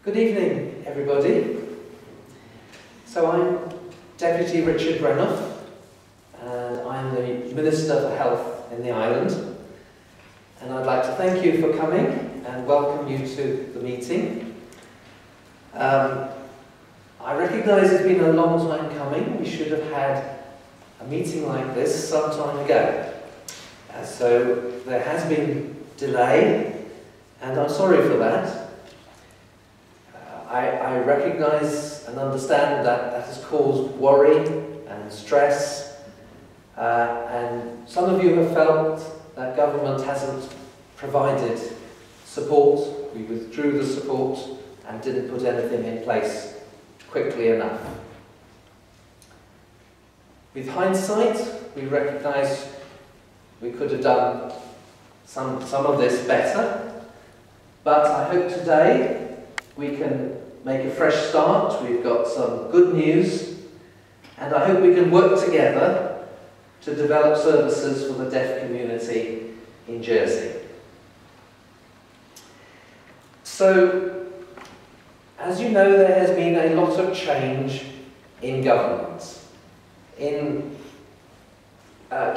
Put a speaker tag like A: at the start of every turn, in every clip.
A: Good evening, everybody. So I'm Deputy Richard Renouf, and I'm the Minister for Health in the island. And I'd like to thank you for coming and welcome you to the meeting. I recognise it's been a long time coming. We should have had a meeting like this some time ago. So there has been delay, and I'm sorry for that. I recognise and understand that that has caused worry and stress, and some of you have felt that government hasn't provided support. We withdrew the support and didn't put anything in place quickly enough. With hindsight, we recognise we could have done some of this better, but I hope today we can make a fresh start. We've got some good news, and I hope we can work together to develop services for the deaf community in Jersey. So, as you know, there has been a lot of change in government.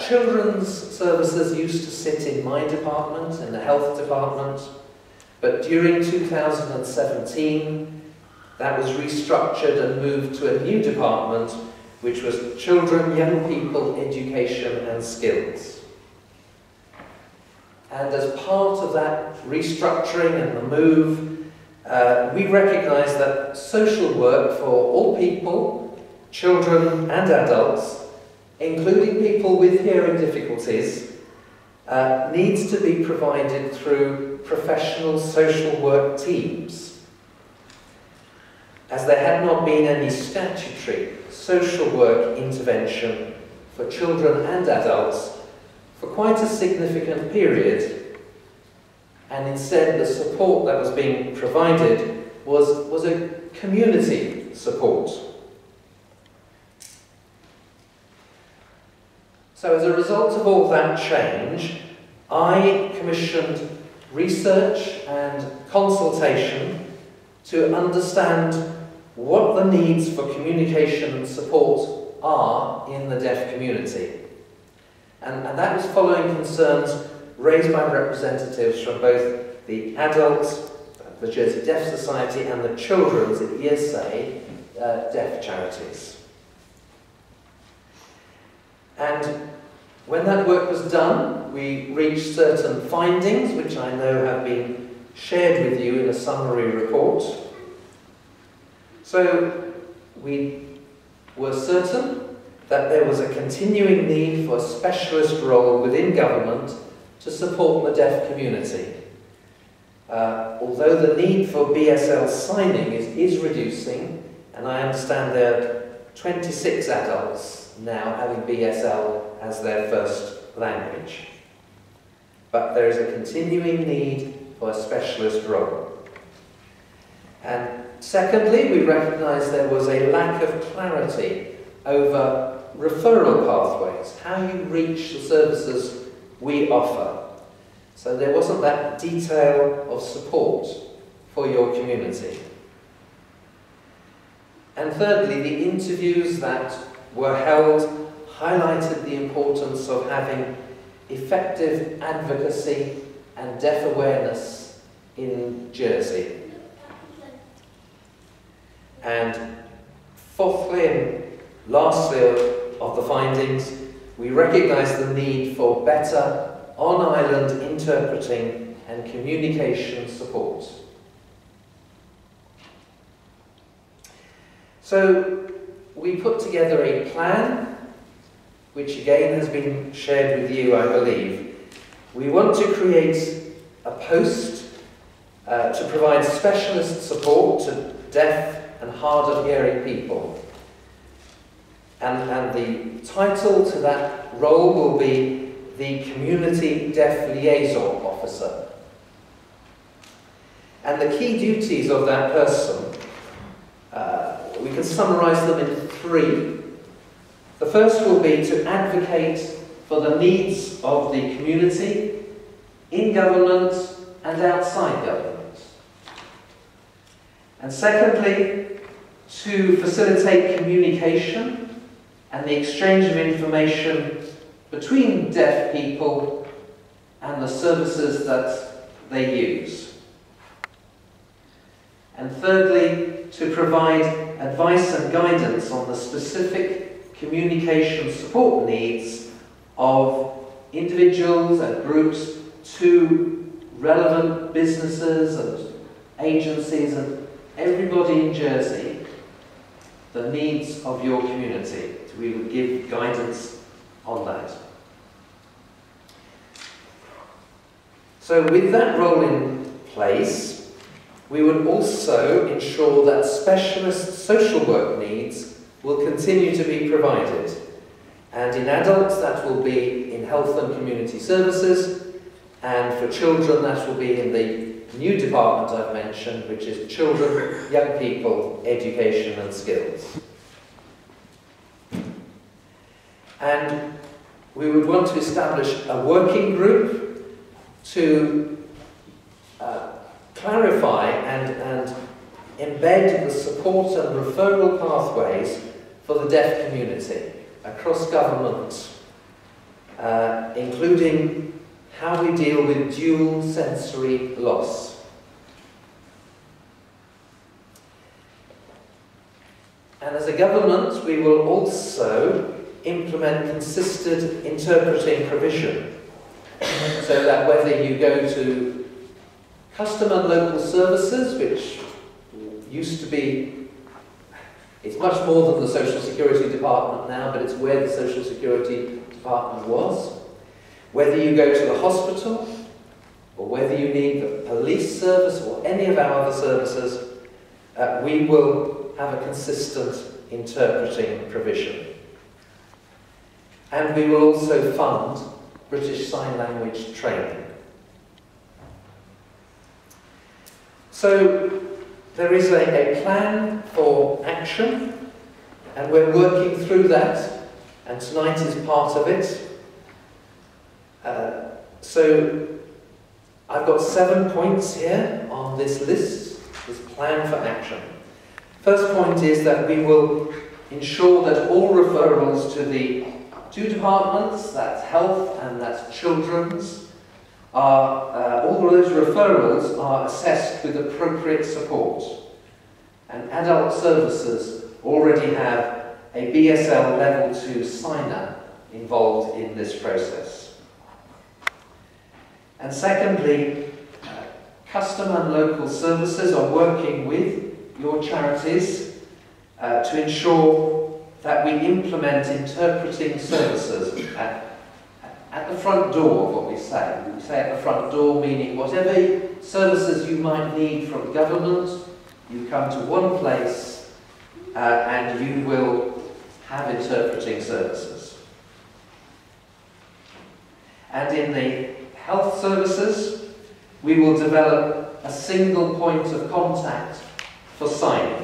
A: Children's services used to sit in my department, in the health department, but during 2017, that was restructured and moved to a new department, which was Children, Young People, Education and Skills. And as part of that restructuring and the move, we recognise that social work for all people, children and adults, including people with hearing difficulties, needs to be provided through professional social work teams, as there had not been any statutory social work intervention for children and adults for quite a significant period, and instead the support that was being provided was a community support. So as a result of all that change, I commissioned research and consultation to understand what the needs for communication and support are in the deaf community. And that was following concerns raised by representatives from both the adults, the Jersey Deaf Society, and the children's ESA deaf charities. And when that work was done, we reached certain findings, which I know have been shared with you in a summary report. So we were certain that there was a continuing need for a specialist role within government to support the deaf community. Although the need for BSL signing is reducing, and I understand there are 26 adults now having BSL as their first language. But there is a continuing need for a specialist role. And secondly, we recognise there was a lack of clarity over referral pathways, how you reach the services we offer. So there wasn't that detail of support for your community. And thirdly, the interviews that were held highlighted the importance of having effective advocacy and deaf awareness in Jersey. And fourthly and lastly of the findings, we recognise the need for better on-island interpreting and communication support. So we put together a plan, which again has been shared with you, I believe. We want to create a post to provide specialist support to deaf and hard of hearing people. And the title to that role will be the Community Deaf Liaison Officer. And the key duties of that person, we can summarise them in three. The first will be to advocate for the needs of the community in government and outside government. And secondly, to facilitate communication and the exchange of information between deaf people and the services that they use. And thirdly, to provide advice and guidance on the specific communication support needs of individuals and groups to relevant businesses and agencies and everybody in Jersey, the needs of your community. We would give guidance on that. So with that role in place, we would also ensure that specialist social work needs will continue to be provided. And in adults, that will be in health and community services, and for children, that will be in the new department I've mentioned, which is children, young people, education and skills. And we would want to establish a working group to clarify and embed the support and referral pathways for the deaf community across government, including how we deal with dual sensory loss. And as a government, we will also implement consistent interpreting provision, so that whether you go to custom and local services, which used to be, it's much more than the Social Security Department now, but it's where the Social Security Department was, whether you go to the hospital, or whether you need the police service or any of our other services, we will have a consistent interpreting provision. And we will also fund British Sign Language training. So there is a plan for action, and we're working through that, and tonight is part of it. So I've got 7 points here on this list, this plan for action. First point is that we will ensure that all referrals to the two departments, that's health and that's children's, all of those referrals are assessed with appropriate support. And adult services already have a BSL level 2 signer involved in this process. And secondly, custom and local services are working with your charities to ensure that we implement interpreting services at the front door of what we say. We say at the front door, meaning whatever services you might need from government, you come to one place and you will have interpreting services. And in the health services, we will develop a single point of contact for signing.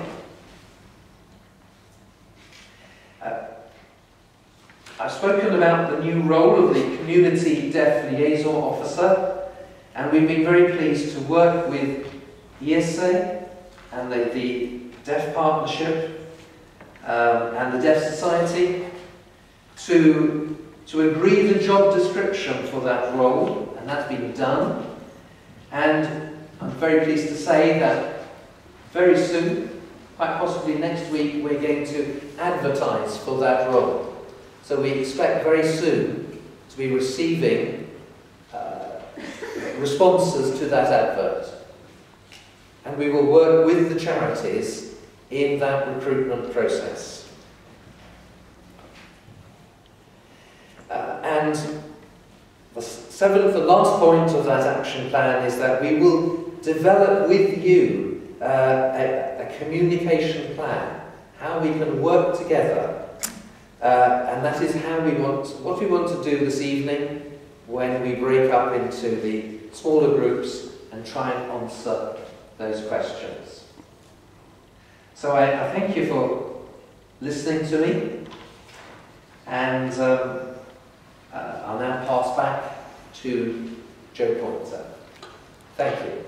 A: I've spoken about the new role of the Community Deaf Liaison Officer, and we've been very pleased to work with ESA and the Deaf Partnership and the Deaf Society to agree the job description for that role, and that's been done. And I'm very pleased to say that very soon, quite possibly next week, we're going to advertise for that role. So we expect very soon to be receiving responses to that advert. And we will work with the charities in that recruitment process. And the last point of that action plan is that we will develop with you a communication plan, how we can work together. And that is what we want to do this evening when we break up into the smaller groups and try and answer those questions. So I thank you for listening to me, and I'll now pass back to Joe Pointer. Thank you.